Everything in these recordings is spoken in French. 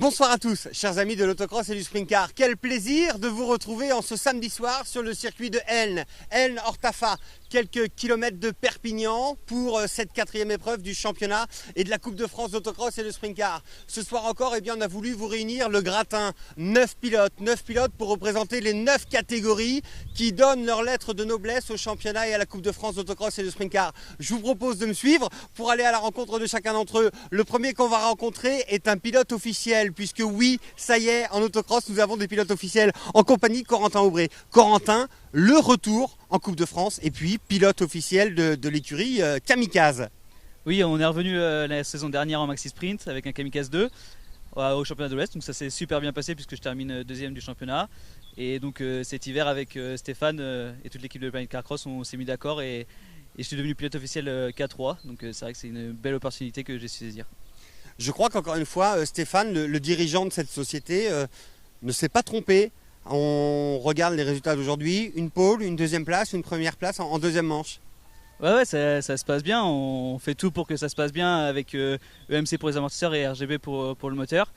Bonsoir à tous, chers amis de l'autocross et du sprint car. Quel plaisir de vous retrouver en ce samedi soir sur le circuit de Elne. Elne-Ortafa, quelques kilomètres de Perpignan pour cette quatrième épreuve du championnat et de la Coupe de France d'autocross et de sprint car. Ce soir encore, on a voulu vous réunir le gratin. 9 pilotes pour représenter les 9 catégories qui donnent leur lettre de noblesse au championnat et à la Coupe de France d'autocross et de sprint car. Je vous propose de me suivre pour aller à la rencontre de chacun d'entre eux. Le premier qu'on va rencontrer est un pilote officiel, puisque oui, ça y est, en autocross, nous avons des pilotes officiels en compagnie de Corentin Aubray. Corentin, le retour en Coupe de France et puis pilote officiel de l'écurie Kamikaze. Oui, on est revenu la saison dernière en Maxi Sprint avec un Kamikaze 2 au championnat de l'Ouest, donc ça s'est super bien passé puisque je termine deuxième du championnat. Et donc cet hiver avec Stéphane et toute l'équipe de Planet Car Cross, on s'est mis d'accord et je suis devenu pilote officiel K3, donc c'est vrai que c'est une belle opportunité que j'ai su saisir. Je crois qu'encore une fois, Stéphane, le dirigeant de cette société, ne s'est pas trompé. On regarde les résultats d'aujourd'hui, une pole, une deuxième place, une première place en deuxième manche. Ouais, ça se passe bien, on fait tout pour que ça se passe bien avec EMC pour les amortisseurs et RGB pour le moteur.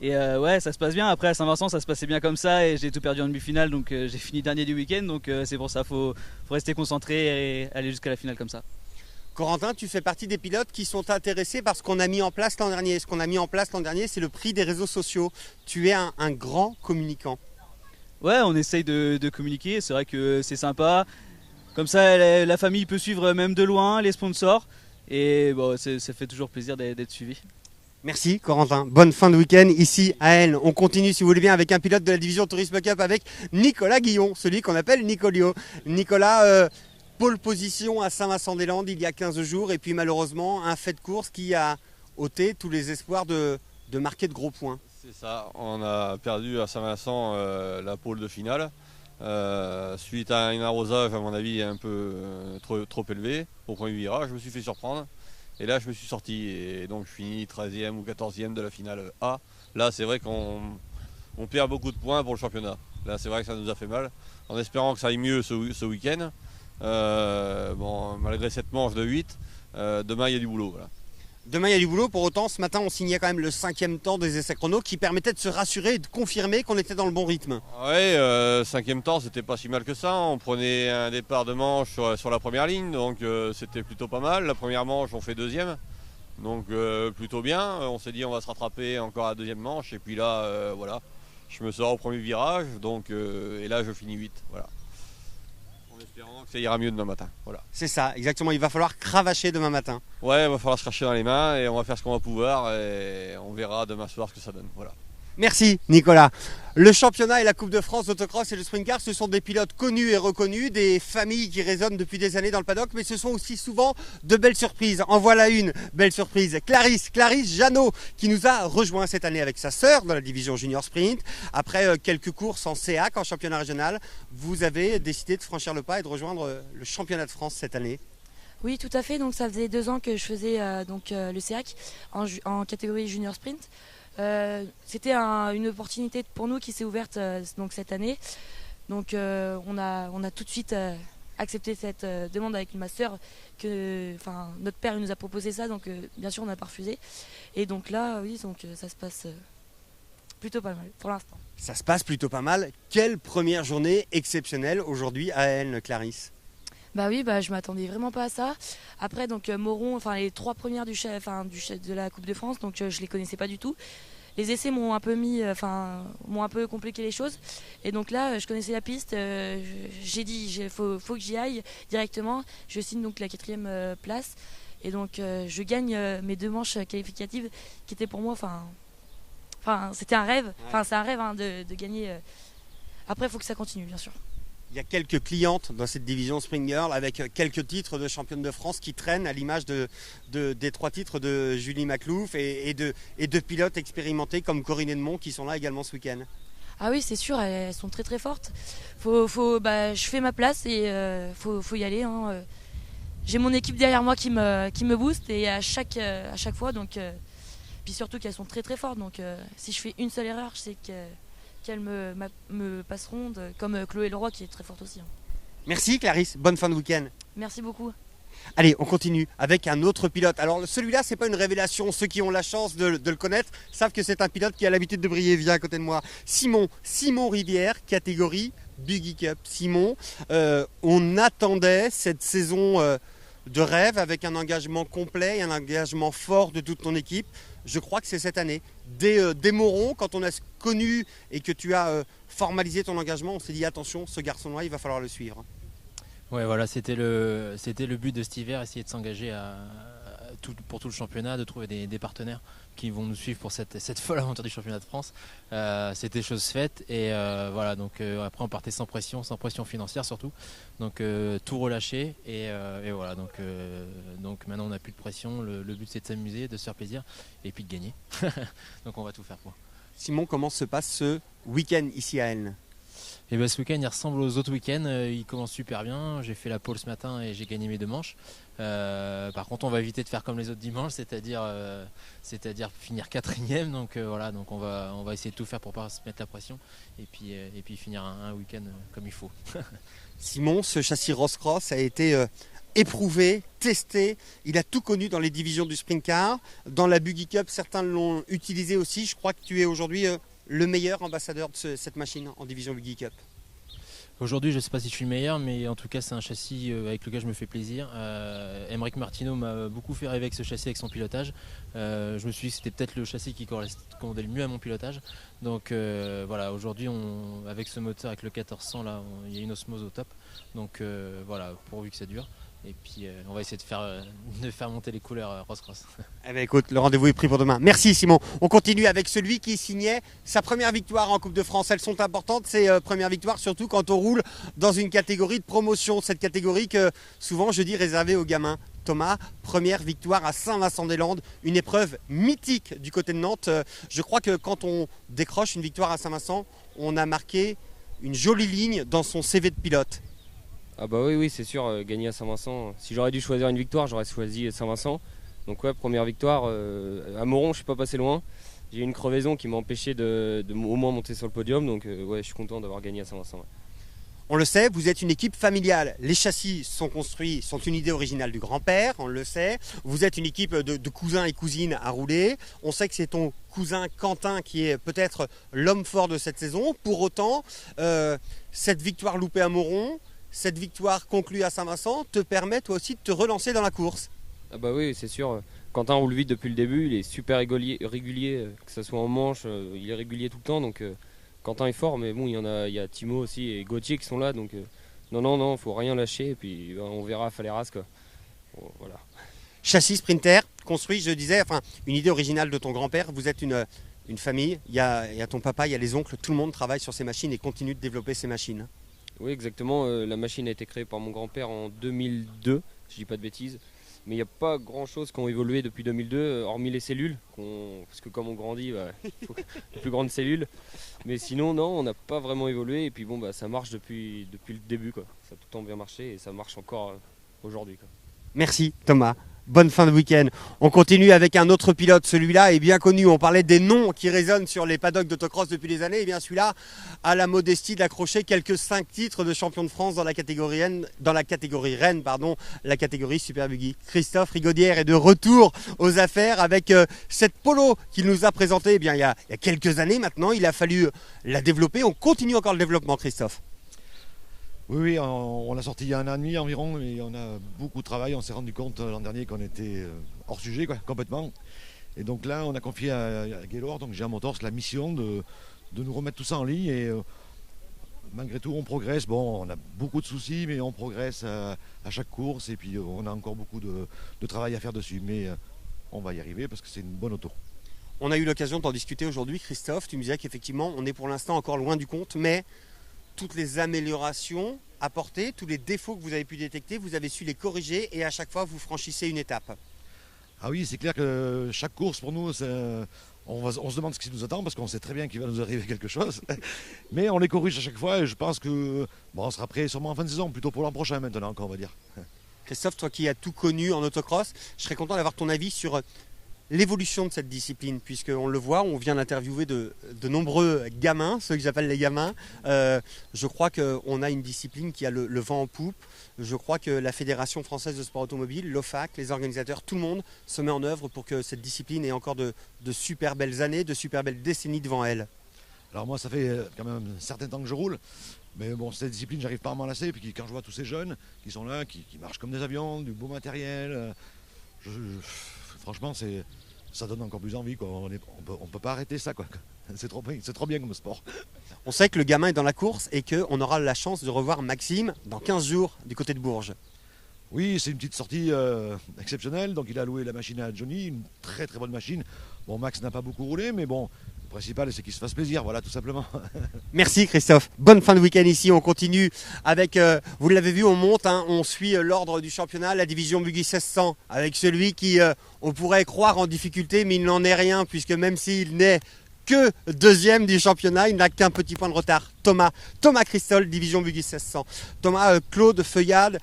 Et ouais, ça se passe bien. Après à Saint-Vincent, ça se passait bien comme ça et j'ai tout perdu en demi-finale, donc j'ai fini dernier du week-end. Donc c'est pour ça, faut rester concentré et aller jusqu'à la finale comme ça. Corentin, tu fais partie des pilotes qui sont intéressés par ce qu'on a mis en place l'an dernier. Ce qu'on a mis en place l'an dernier, c'est le prix des réseaux sociaux. Tu es un grand communicant. Ouais, on essaye de communiquer, c'est vrai que c'est sympa. Comme ça, la famille peut suivre même de loin, les sponsors. Et bon, ça fait toujours plaisir d'être suivi. Merci Corentin, bonne fin de week-end ici à Elne. On continue si vous voulez bien avec un pilote de la division Tourisme Cup avec Nicolas Guillon, celui qu'on appelle Nicolio. Nicolas, pole position à Saint-Vincent-des-Landes il y a 15 jours et puis malheureusement un fait de course qui a ôté tous les espoirs de marquer de gros points. C'est ça, on a perdu à Saint-Vincent la pole de finale suite à un arrosage à mon avis un peu trop élevé au premier virage. Je me suis fait surprendre et là je me suis sorti et donc je finis 13e ou 14e de la finale A. Là c'est vrai qu'on perd beaucoup de points pour le championnat. Là c'est vrai que ça nous a fait mal en espérant que ça aille mieux ce week-end. Bon, malgré cette manche de 8, demain il y a du boulot. Voilà. Demain il y a du boulot, pour autant ce matin on signait quand même le 5e temps des essais chrono qui permettait de se rassurer et de confirmer qu'on était dans le bon rythme. Oui, 5e temps c'était pas si mal que ça, on prenait un départ de manche sur la première ligne, donc c'était plutôt pas mal. La première manche on fait deuxième, donc plutôt bien. On s'est dit on va se rattraper encore à la deuxième manche et puis là voilà, je me sors au premier virage donc, et là je finis 8. Voilà. En espérant que ça ira mieux demain matin. Voilà. C'est ça, exactement, il va falloir cravacher demain matin. Ouais, il va falloir se cracher dans les mains et on va faire ce qu'on va pouvoir et on verra demain soir ce que ça donne. Voilà. Merci Nicolas. Le championnat et la Coupe de France d'autocross et le sprint car, ce sont des pilotes connus et reconnus, des familles qui résonnent depuis des années dans le paddock, mais ce sont aussi souvent de belles surprises. En voilà une belle surprise, Clarisse Jeannot, qui nous a rejoint cette année avec sa sœur dans la division junior sprint. Après quelques courses en CAC, en championnat régional, vous avez décidé de franchir le pas et de rejoindre le championnat de France cette année. Oui, tout à fait. Donc ça faisait 2 ans que je faisais le CAC en catégorie junior sprint. C'était une opportunité pour nous qui s'est ouverte donc cette année. Donc on a tout de suite accepté cette demande avec ma sœur. Notre père nous a proposé ça, donc bien sûr on n'a pas refusé. Et donc là, oui, donc ça se passe plutôt pas mal pour l'instant. Ça se passe plutôt pas mal. Quelle première journée exceptionnelle aujourd'hui à Elne, Clarisse. Bah oui, je m'attendais vraiment pas à ça. Après donc Moron, les 3 premières de la Coupe de France, donc je les connaissais pas du tout. Les essais m'ont un peu m'ont un peu compliqué les choses. Et donc là, je connaissais la piste. J'ai dit, faut que j'y aille directement. Je signe donc la 4e place. Et donc je gagne mes 2 manches qualificatives, qui étaient pour moi, c'était un rêve. C'est un rêve de gagner. Après, il faut que ça continue, bien sûr. Il y a quelques clientes dans cette division Spring Girl avec quelques titres de championne de France qui traînent à l'image des 3 titres de Julie Maclouf et de pilotes expérimentés comme Corinne Edmond qui sont là également ce week-end. Ah oui, c'est sûr, elles sont très très fortes. Je fais ma place et faut y aller. Hein. J'ai mon équipe derrière moi qui me booste et à chaque fois. Donc, puis surtout qu'elles sont très très fortes. Donc si je fais une seule erreur, je sais qu'elles me passeront, comme Chloé Leroy qui est très forte aussi. Merci Clarisse, bonne fin de week-end. Merci beaucoup. Allez, on continue avec un autre pilote. Alors celui-là, c'est pas une révélation. Ceux qui ont la chance de le connaître savent que c'est un pilote qui a l'habitude de briller. Viens à côté de moi. Simon Rivière, catégorie Buggy Cup. Simon, on attendait cette saison de rêve avec un engagement complet et un engagement fort de toute ton équipe. Je crois que c'est cette année. Dès Moron, quand on a connu et que tu as formalisé ton engagement, on s'est dit attention, ce garçon-là, il va falloir le suivre. Ouais, voilà, c'était le but de cet hiver, essayer de s'engager pour tout le championnat, de trouver des partenaires qui vont nous suivre pour cette folle aventure du championnat de France. C'était chose faite et voilà, donc après on partait sans pression financière surtout, donc tout relâché et voilà, donc maintenant on n'a plus de pression, le but c'est de s'amuser, de se faire plaisir et puis de gagner. Donc on va tout faire pour. Simon, comment se passe ce week-end ici à Elne? Et ben, ce week-end il ressemble aux autres week-ends, il commence super bien, j'ai fait la pole ce matin et j'ai gagné mes 2 manches. Par contre on va éviter de faire comme les autres dimanches, c'est-à-dire finir 4e, donc voilà, donc on va essayer de tout faire pour pas se mettre la pression et puis finir un week-end comme il faut. Simon, ce châssis Ross Cross a été éprouvé, testé, il a tout connu dans les divisions du sprint car, dans la Buggy Cup certains l'ont utilisé aussi. Je crois que tu es aujourd'hui le meilleur ambassadeur de cette machine en division Buggy Cup. Aujourd'hui, je ne sais pas si je suis le meilleur, mais en tout cas, c'est un châssis avec lequel je me fais plaisir. Emeric Martineau m'a beaucoup fait rêver avec ce châssis, avec son pilotage. Je me suis dit que c'était peut-être le châssis qui correspondait le mieux à mon pilotage. Donc voilà, aujourd'hui, avec ce moteur, avec le 1400, là, il y a une osmose au top. Donc voilà, pourvu que ça dure. Et puis on va essayer de faire monter les couleurs Ross Cross. Eh bien, écoute, le rendez-vous est pris pour demain. Merci Simon. On continue avec celui qui signait sa première victoire en Coupe de France. Elles sont importantes, ces premières victoires, surtout quand on roule dans une catégorie de promotion. Cette catégorie que souvent je dis réservée aux gamins. Thomas, première victoire à Saint-Vincent-des-Landes, une épreuve mythique du côté de Nantes. Je crois que quand on décroche une victoire à Saint-Vincent, on a marqué une jolie ligne dans son CV de pilote. Ah bah oui, c'est sûr, gagner à Saint-Vincent. Si j'aurais dû choisir une victoire, j'aurais choisi Saint-Vincent. Donc ouais, première victoire. À Moron, je ne suis pas passé loin. J'ai eu une crevaison qui m'a empêché de au moins monter sur le podium. Donc ouais, je suis content d'avoir gagné à Saint-Vincent. Ouais. On le sait, vous êtes une équipe familiale. Les châssis sont construits, sont une idée originale du grand-père, on le sait. Vous êtes une équipe de cousins et cousines à rouler. On sait que c'est ton cousin Quentin qui est peut-être l'homme fort de cette saison. Pour autant, cette victoire loupée à Moron, cette victoire conclue à Saint-Vincent te permet toi aussi de te relancer dans la course. Ah bah oui, c'est sûr. Quentin roule vite depuis le début, il est super régulier, que ce soit en manche, il est régulier tout le temps. Donc Quentin est fort, mais bon, il y a Timo aussi et Gauthier qui sont là. Donc non, faut rien lâcher et puis on verra à Faleras quoi. Bon, voilà. Châssis Sprinter, construit, je disais, une idée originale de ton grand-père. Vous êtes une famille, il y a ton papa, il y a les oncles, tout le monde travaille sur ces machines et continue de développer ces machines. Oui, exactement. La machine a été créée par mon grand-père en 2002, si je dis pas de bêtises. Mais il n'y a pas grand-chose qui ont évolué depuis 2002, hormis les cellules. Parce que comme on grandit, il faut de plus grandes cellules. Mais sinon, non, on n'a pas vraiment évolué. Et puis bon, ça marche depuis le début, quoi. Ça a tout le temps bien marché et ça marche encore aujourd'hui, quoi. Merci Thomas. Bonne fin de week-end. On continue avec un autre pilote. Celui-là est bien connu. On parlait des noms qui résonnent sur les paddocks d'autocross depuis des années. Et bien celui-là a la modestie d'accrocher quelques 5 titres de champion de France dans la catégorie Rennes, la catégorie Super Buggy. Christophe Rigaudière est de retour aux affaires avec cette polo qu'il nous a présentée il y a quelques années maintenant. Il a fallu la développer. On continue encore le développement, Christophe. Oui, on l'a sorti il y a 1 an et demi environ et on a beaucoup travaillé. On s'est rendu compte l'an dernier qu'on était hors sujet, quoi, complètement. Et donc là, on a confié à Gaylord, donc Jean Motors, la mission de nous remettre tout ça en ligne. Et malgré tout, on progresse. Bon, on a beaucoup de soucis, mais on progresse à chaque course. Et puis, on a encore beaucoup de travail à faire dessus. Mais on va y arriver parce que c'est une bonne auto. On a eu l'occasion d'en discuter aujourd'hui, Christophe. Tu me disais qu'effectivement, on est pour l'instant encore loin du compte, mais toutes les améliorations apportées, tous les défauts que vous avez pu détecter, vous avez su les corriger et à chaque fois vous franchissez une étape. Ah oui, c'est clair que chaque course pour nous, on se demande ce qui nous attend parce qu'on sait très bien qu'il va nous arriver quelque chose. Mais on les corrige à chaque fois et je pense que on sera prêt sûrement en fin de saison, plutôt pour l'an prochain maintenant encore on va dire. Christophe, toi qui as tout connu en autocross, je serais content d'avoir ton avis sur l'évolution de cette discipline, puisqu'on le voit, on vient d'interviewer de nombreux gamins, ceux que j'appelle les gamins. Je crois qu'on a une discipline qui a le vent en poupe. Je crois que la Fédération française de sport automobile, l'OFAC, les organisateurs, tout le monde se met en œuvre pour que cette discipline ait encore de super belles années, de super belles décennies devant elle. Alors moi, ça fait quand même un certain temps que je roule. Mais bon, cette discipline, j'arrive pas à m'en lasser. Et puis quand je vois tous ces jeunes qui sont là, qui marchent comme des avions, du beau matériel, franchement, ça donne encore plus envie, quoi. On peut pas arrêter ça, quoi. C'est trop bien comme sport. On sait que le gamin est dans la course et qu'on aura la chance de revoir Maxime dans 15 jours du côté de Bourges. Oui, c'est une petite sortie exceptionnelle. Donc il a loué la machine à Johnny, une très très bonne machine. Bon, Max n'a pas beaucoup roulé, mais bon, le principal c'est qu'il se fasse plaisir, voilà, tout simplement. Merci Christophe. Bonne fin de week-end ici. On continue avec, vous l'avez vu, on monte, hein, on suit l'ordre du championnat, la division Buggy 1600, avec celui qui, on pourrait croire en difficulté, mais il n'en est rien, puisque même s'il n'est que deuxième du championnat, il n'a qu'un petit point de retard. Thomas Christol, division Buggy 1600. Thomas, Claude Feuillade,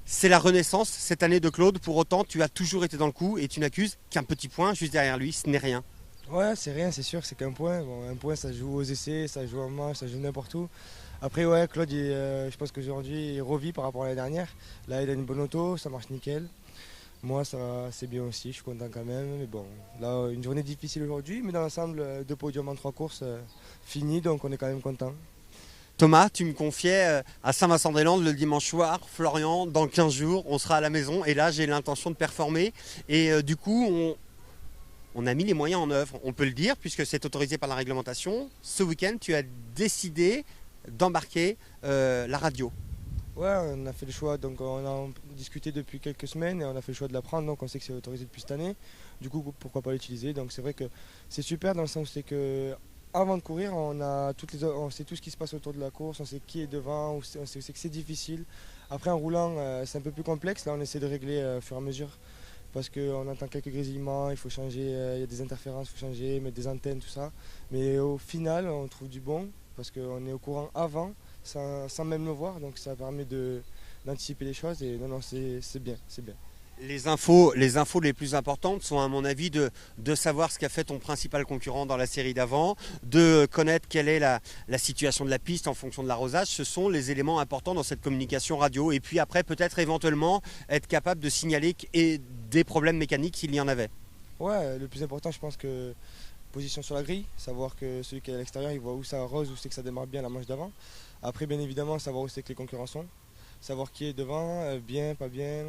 c'est la renaissance cette année de Claude. Pour autant, tu as toujours été dans le coup et tu n'accuses qu'un petit point juste derrière lui. Ce n'est rien. Ouais, c'est rien, c'est sûr, c'est qu'un point. Bon, un point, ça joue aux essais, ça joue en match, ça joue n'importe où. Après, ouais, Claude, je pense qu'aujourd'hui, il revit par rapport à l'année dernière. Là, il a une bonne auto, ça marche nickel. Moi, ça c'est bien aussi, je suis content quand même. Mais bon, là, une journée difficile aujourd'hui, mais dans l'ensemble, 2 podiums en 3 courses, fini, donc on est quand même content. Thomas, tu me confiais à Saint-Vincent-des-Landes le dimanche soir, Florian, dans 15 jours, on sera à la maison et là, j'ai l'intention de performer. Et du coup, on a mis les moyens en œuvre, on peut le dire, puisque c'est autorisé par la réglementation. Ce week-end, tu as décidé d'embarquer la radio. Ouais, on a fait le choix, donc on a discuté depuis quelques semaines et on a fait le choix de la prendre, donc on sait que c'est autorisé depuis cette année. Du coup, pourquoi pas l'utiliser? Donc c'est vrai que c'est super dans le sens où c'est que avant de courir, on sait tout ce qui se passe autour de la course, on sait qui est devant, on sait que c'est difficile. Après en roulant, c'est un peu plus complexe, là on essaie de régler au fur et à mesure. Parce qu'on entend quelques grésillements, il faut changer, il y a des interférences, il faut changer, mettre des antennes, tout ça. Mais au final, on trouve du bon, parce qu'on est au courant avant, sans même le voir, donc ça permet d'anticiper les choses et non, c'est bien, c'est bien. Les infos les plus importantes sont à mon avis de savoir ce qu'a fait ton principal concurrent dans la série d'avant, de connaître quelle est la situation de la piste en fonction de l'arrosage. Ce sont les éléments importants dans cette communication radio. Et puis après, peut-être éventuellement être capable de signaler des problèmes mécaniques s'il y en avait. Ouais, le plus important, je pense que position sur la grille, savoir que celui qui est à l'extérieur, il voit où ça arrose, où c'est que ça démarre bien la manche d'avant. Après, bien évidemment, savoir où c'est que les concurrents sont. Savoir qui est devant, bien, pas bien,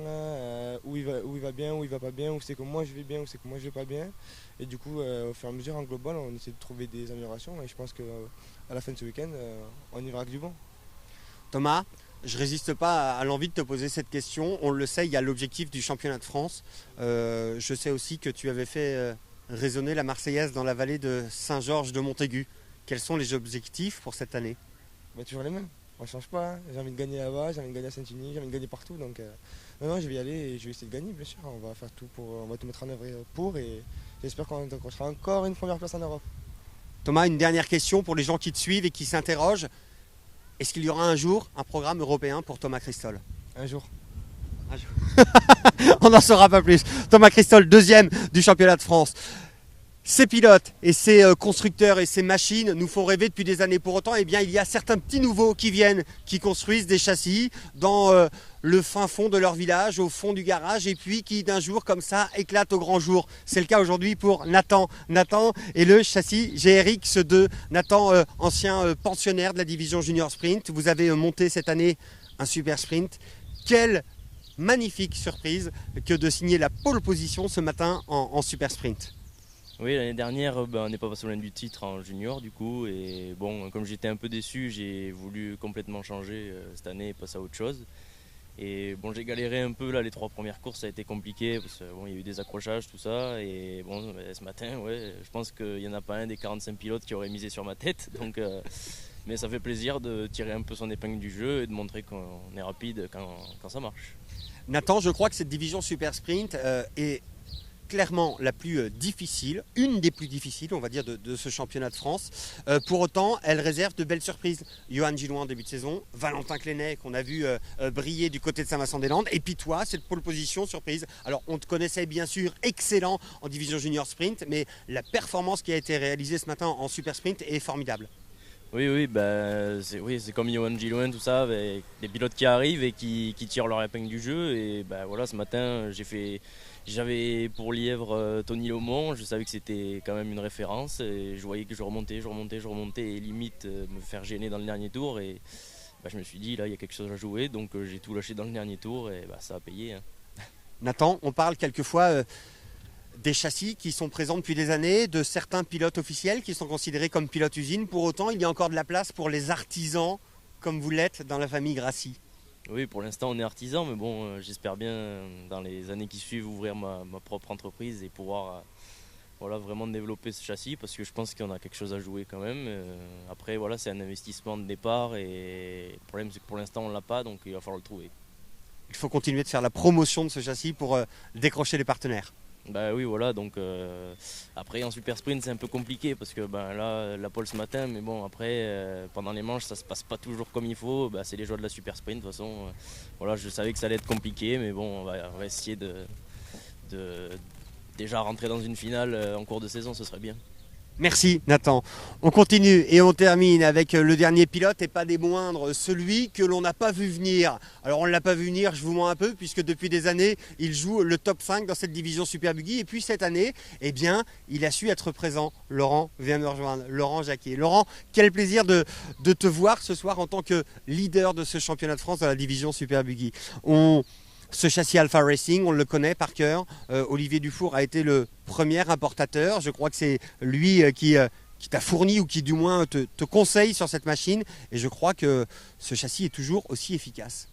où il va bien, où il va pas bien, où c'est que moi je vais bien, où c'est que moi je vais pas bien. Et du coup, au fur et à mesure, en global, on essaie de trouver des améliorations. Et je pense qu'à la fin de ce week-end, on y verra que du bon. Thomas, je résiste pas à l'envie de te poser cette question. On le sait, il y a l'objectif du championnat de France. Je sais aussi que tu avais fait résonner la Marseillaise dans la vallée de Saint-Georges de Montaigu. Quels sont les objectifs pour cette année? Toujours les mêmes. On ne change pas, hein. J'ai envie de gagner là-bas, j'ai envie de gagner à Saint-Denis, j'ai envie de gagner partout. Donc non, je vais y aller et je vais essayer de gagner, bien sûr. On va faire tout on va tout mettre en œuvre pour et j'espère qu'on sera encore une première place en Europe. Thomas, une dernière question pour les gens qui te suivent et qui s'interrogent. Est-ce qu'il y aura un jour un programme européen pour Thomas Christol? Un jour. On n'en saura pas plus. Thomas Christol, 2e du championnat de France. Ces pilotes et ces constructeurs et ces machines nous font rêver depuis des années. Pour autant, eh bien, il y a certains petits nouveaux qui viennent, qui construisent des châssis dans le fin fond de leur village, au fond du garage, et puis qui d'un jour comme ça éclatent au grand jour. C'est le cas aujourd'hui pour Nathan. Nathan est le châssis GRX2. Nathan, ancien pensionnaire de la division Junior Sprint. Vous avez monté cette année un super sprint. Quelle magnifique surprise que de signer la pole position ce matin en super sprint. Oui, l'année dernière, on n'est pas passé loin du titre en junior du coup. Et bon, comme j'étais un peu déçu, j'ai voulu complètement changer cette année et passer à autre chose. Et bon, j'ai galéré un peu là, les 3 premières courses, ça a été compliqué parce qu'il y a eu des accrochages, tout ça. Et bon, ce matin, ouais, je pense qu'il n'y en a pas un des 45 pilotes qui aurait misé sur ma tête. Donc, mais ça fait plaisir de tirer un peu son épingle du jeu et de montrer qu'on est rapide quand ça marche. Nathan, je crois que cette division super sprint est clairement la plus difficile, une des plus difficiles, on va dire, de ce championnat de France. Pour autant, elle réserve de belles surprises. Johan Gilloin en début de saison, Valentin Clénet qu'on a vu briller du côté de Saint-Vincent-des-Landes, et puis toi, cette pole position surprise. Alors, on te connaissait bien sûr excellent en division junior sprint, mais la performance qui a été réalisée ce matin en super sprint est formidable. Oui, c'est comme Johan Gilloin, tout ça, avec des pilotes qui arrivent et qui tirent leur épingle du jeu. Et voilà, ce matin, j'avais pour Lièvre Tony Lomont, je savais que c'était quand même une référence. Et je voyais que je remontais et limite me faire gêner dans le dernier tour. Et je me suis dit, là, il y a quelque chose à jouer. Donc j'ai tout lâché dans le dernier tour et ça a payé. Hein. Nathan, on parle quelquefois des châssis qui sont présents depuis des années, de certains pilotes officiels qui sont considérés comme pilotes usines. Pour autant, il y a encore de la place pour les artisans comme vous l'êtes dans la famille Grassi. Oui, pour l'instant on est artisan, mais bon, j'espère bien dans les années qui suivent ouvrir ma propre entreprise et pouvoir vraiment développer ce châssis parce que je pense qu'on a quelque chose à jouer quand même. Après, c'est un investissement de départ et le problème c'est que pour l'instant on ne l'a pas, donc il va falloir le trouver. Il faut continuer de faire la promotion de ce châssis pour décrocher les partenaires. Oui, voilà, donc après en super sprint c'est un peu compliqué parce que là la pole ce matin, mais bon après pendant les manches ça se passe pas toujours comme il faut, c'est les joies de la super sprint de toute façon. Je savais que ça allait être compliqué, mais bon on va essayer de déjà rentrer dans une finale en cours de saison, ce serait bien. Merci Nathan. On continue et on termine avec le dernier pilote et pas des moindres, celui que l'on n'a pas vu venir. Alors on ne l'a pas vu venir, je vous mens un peu, puisque depuis des années, il joue le top 5 dans cette division Super Buggy. Et puis cette année, il a su être présent. Laurent vient me rejoindre, Laurent Jacquier. Laurent, quel plaisir de te voir ce soir en tant que leader de ce championnat de France dans la division Super Buggy. Ce châssis Alpha Racing, on le connaît par cœur. Olivier Dufour a été le premier importateur. Je crois que c'est lui qui t'a fourni ou qui du moins te conseille sur cette machine. Et je crois que ce châssis est toujours aussi efficace.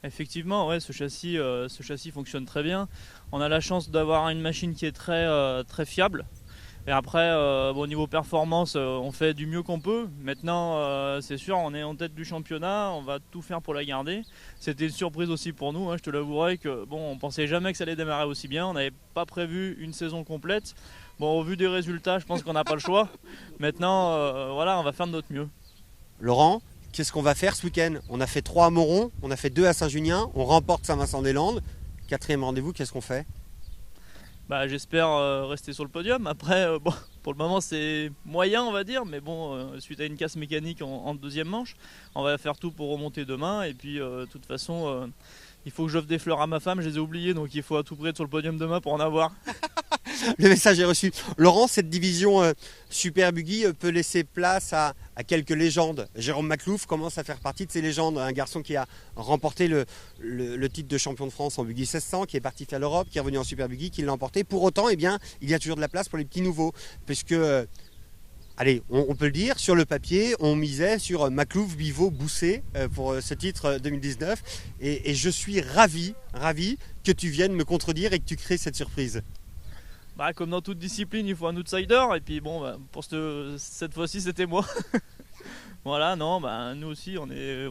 Effectivement, ouais, ce châssis fonctionne très bien. On a la chance d'avoir une machine qui est très fiable. Et après, au niveau performance, on fait du mieux qu'on peut. Maintenant, c'est sûr, on est en tête du championnat, on va tout faire pour la garder. C'était une surprise aussi pour nous, je te l'avouerai que on pensait jamais que ça allait démarrer aussi bien. On n'avait pas prévu une saison complète. Bon, au vu des résultats, je pense qu'on n'a pas le choix. Maintenant, on va faire de notre mieux. Laurent, qu'est-ce qu'on va faire ce week-end? On a fait 3 à Moron, on a fait 2 à Saint-Junien, on remporte Saint-Vincent-des-Landes. 4e rendez-vous, qu'est-ce qu'on fait? J'espère rester sur le podium. Après, pour le moment c'est moyen on va dire, mais suite à une casse mécanique en deuxième manche, on va faire tout pour remonter demain. Et puis de toute façon, il faut que j'offre des fleurs à ma femme, je les ai oubliées, donc il faut à tout prix être sur le podium demain pour en avoir. Le message est reçu. Laurent, cette division Super Buggy peut laisser place à quelques légendes. Jérôme Maclouf commence à faire partie de ces légendes. Un garçon qui a remporté le titre de champion de France en Buggy 1600, qui est parti faire l'Europe, qui est revenu en Super Buggy, qui l'a emporté. Pour autant, il y a toujours de la place pour les petits nouveaux. Puisque, on peut le dire, sur le papier, on misait sur Maclouf, Bivot, Bousset pour ce titre 2019. Et je suis ravi que tu viennes me contredire et que tu crées cette surprise. Comme dans toute discipline, il faut un outsider, et puis pour cette fois-ci c'était moi. Voilà, non, nous aussi,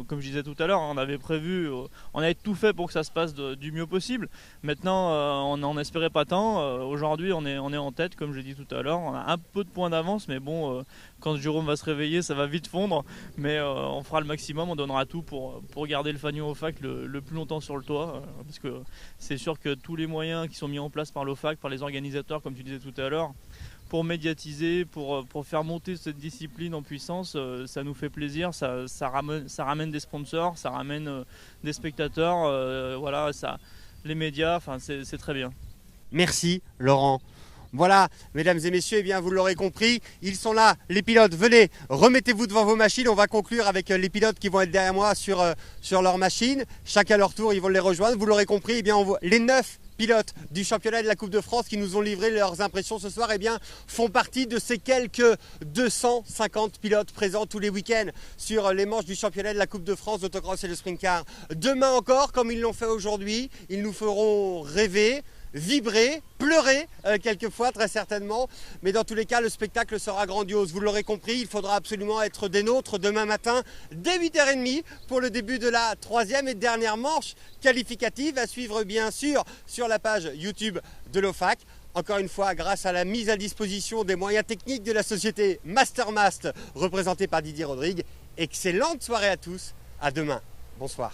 comme je disais tout à l'heure, on avait prévu, on avait tout fait pour que ça se passe du mieux possible. Maintenant, on n'en espérait pas tant. Aujourd'hui, on est en tête, comme j'ai dit tout à l'heure. On a un peu de points d'avance, mais quand Jérôme va se réveiller, ça va vite fondre. Mais on fera le maximum, on donnera tout pour garder le fanion OFAC le plus longtemps sur le toit. Parce que c'est sûr que tous les moyens qui sont mis en place par l'OFAC, par les organisateurs, comme tu disais tout à l'heure, pour médiatiser, pour faire monter cette discipline en puissance, ça nous fait plaisir, ça ramène des sponsors, ça ramène des spectateurs, les médias, c'est très bien. Merci Laurent. Voilà, mesdames et messieurs, vous l'aurez compris, ils sont là, les pilotes. Venez, remettez-vous devant vos machines. On va conclure avec les pilotes qui vont être derrière moi sur leur machine. Chacun à leur tour, ils vont les rejoindre. Vous l'aurez compris, on voit les 9 pilotes du championnat de la Coupe de France qui nous ont livré leurs impressions ce soir font partie de ces quelques 250 pilotes présents tous les week-ends sur les manches du championnat de la Coupe de France d'autocross et de sprint car. Demain encore, comme ils l'ont fait aujourd'hui, ils nous feront rêver. vibrer, pleurer quelquefois très certainement. Mais dans tous les cas, le spectacle sera grandiose. Vous l'aurez compris, il faudra absolument être des nôtres demain matin dès 8h30 pour le début de la 3e et dernière manche qualificative à suivre bien sûr sur la page YouTube de l'OFAC. Encore une fois, grâce à la mise à disposition des moyens techniques de la société Mastermast, représentée par Didier Rodrigue. Excellente soirée à tous, à demain. Bonsoir.